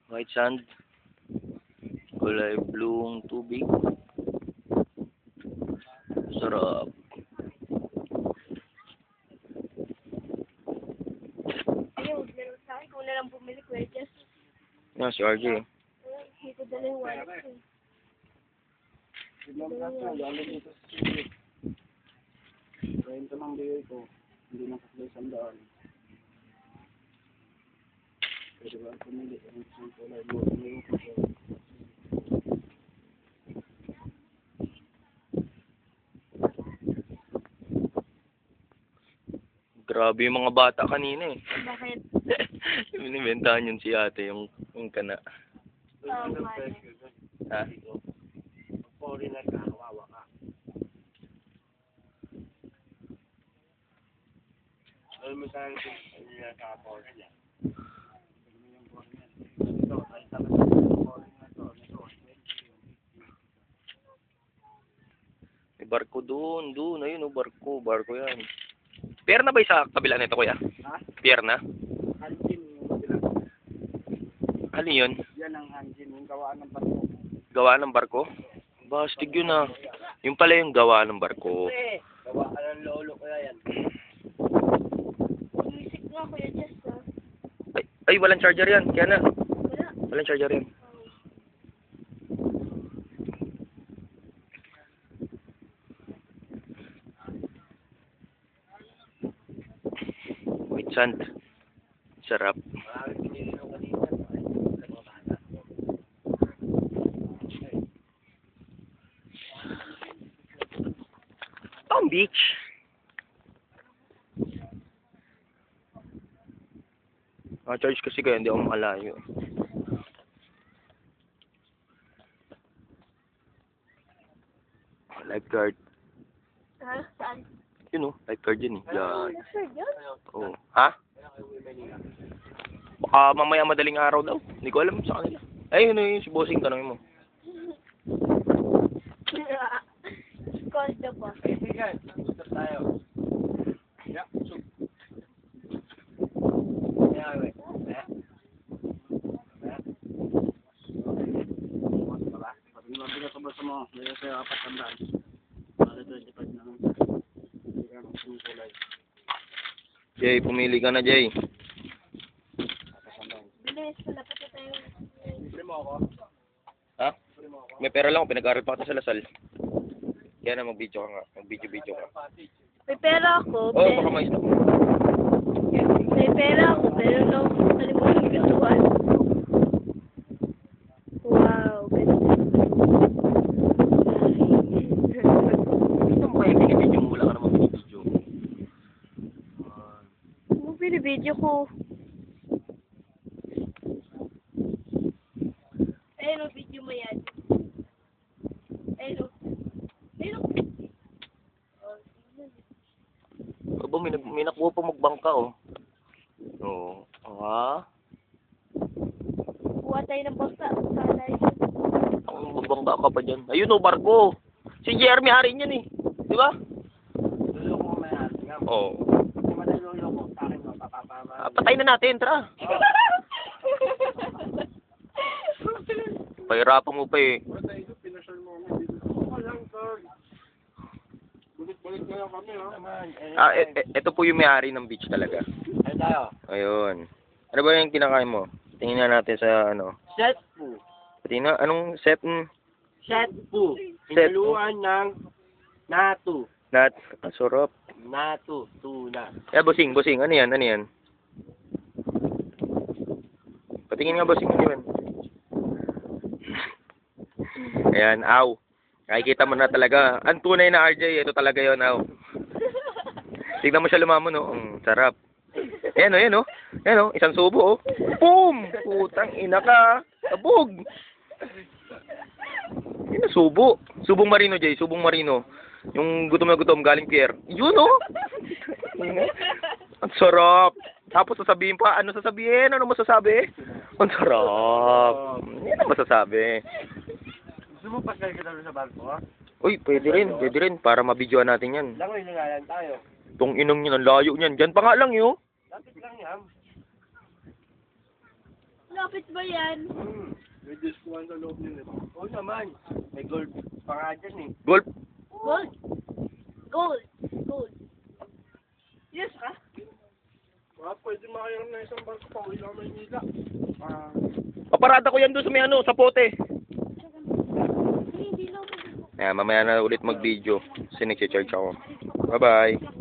White sand. Kulay blue tubig. Sarap. Ayun, meron sa akin. Kung na lang bumili ko, just Yan, si RJ. hindi ko dala yung wallet ko. Kwento ng bigay ko, hindi na kasi 100. Pwede ba pumili ng isang kulay mo? Grabe yung mga bata kanina eh. Bakit? Binibentahan yun si ate, yung kana. Ha? Foreigner ka, kawawa ka. Alam mo saan yung naka-foreigner? May barko doon. Ayun o, barko yan. Pier na ba yung sa kabila nito, kuya? Ha? Pier na? Hanjin yung bilang. Ano yun? Yan ang hanjin, yung gawaan ng barko. Gawa ng barko? Bastig yun ah. Yung pala yung gawa ng barko. Gawa ka ng lolo ko yan. Music nga, Kuya Jess, ah. Ay, walang charger yan. Kaya na. Wala. Walang charger yan. White sand. Sarap. Palm Beach. Charge kasi kaya hindi ako makalayo. Lifeguard. Ha? Saan? Yun o, lifeguard yun eh. Yan. Sir, yan? Oo. Ha? Baka mamaya madaling araw daw. Hindi ko alam sa kanila. Ay, ano yun, si Bossing, tanongin mo. Costa pa. Kaibigan, gusto tayo. Yeah, soup. Yeah, wait. Jay, pumili ka na, Jay. Bilis, malapit na tayo. Libre mo ako? Ha? May pera lang ako, pinag-aral pa kita sa Lasal. Kaya na mag-video ka nga. Mag-video ka. May pera ako, Oo, baka may stop. may pera ako, pero nakalimutan yung bituan. Wow, ganda. Gusto mo kaya pinibidyo mo? Wala ka naman pinibidyo. Ano binibidyo ko? Ayun o, video mo yan. Ayun o. Ayun o. Aba, may nakuha pa magbangka, oh. Oo. Ah? Kuha tayo ng bangka. Sana yun. Ang magbangka ka pa dyan. Ayun, oh, barko. Si Jeremy Harin yan, eh. Di ba? Lolo ko may hati nga. Oo. Kung mali lolo ko, sa akin mo, papapama. Patay na natin, tara. Pahirapan mo pa, eh. Pinasal mo kami dito. Walang sir. Bulit-bulit na lang kami, ha? Ito po yung may-ari ng beach talaga. Ano tayo? Ayun. Ano ba yung kinakain mo? Tingnan na natin sa ano. Set po. Tingnan, anong set? Set po. Set po. Inaluan ng natu. Nat. Ang sarap. Natu. Tuna. Bossing. Ano yan? Patingin nga, bossing. Ano yan? Ayan, aw. Nakikita mo na talaga. Ang tunay na RJ, ito talaga yon, aw. Tignan mo siya lumamon, no? Sarap. Ayan, oh. Isang subo, oh. Boom! Putang ina ka. Sabog. Yun na, subo. Subong Marino, Jay. Subong Marino. Yung gutom na gutom, galing Pierre. Yun, oh. Ang sarap. Tapos sasabihin pa, ano sasabihin? Ano masasabi? Ang sarap. Yan ang masasabi. Gusto mo pasal ka sa barko, ha? Uy, pwede rin. Para mabidyoan natin yan. Langoy na nga lang tayo. Tong inong yun, ang layo niyan. Diyan pa nga lang yun. Lapit lang yan. Wala, malapit ba yan? May diskuhan sa loob nila. Oo naman. May gold pa nga dyan eh. Golf. Gold. Gold. Gold. Yes ka? Pwede makayaram na isang barko pa. Uwi lang Maynila. Paparada ko yan doon sa may ano, sa pote. Hindi lang. Mamaya na ulit mag-video. Kasi nag-charge ako. Bye-bye.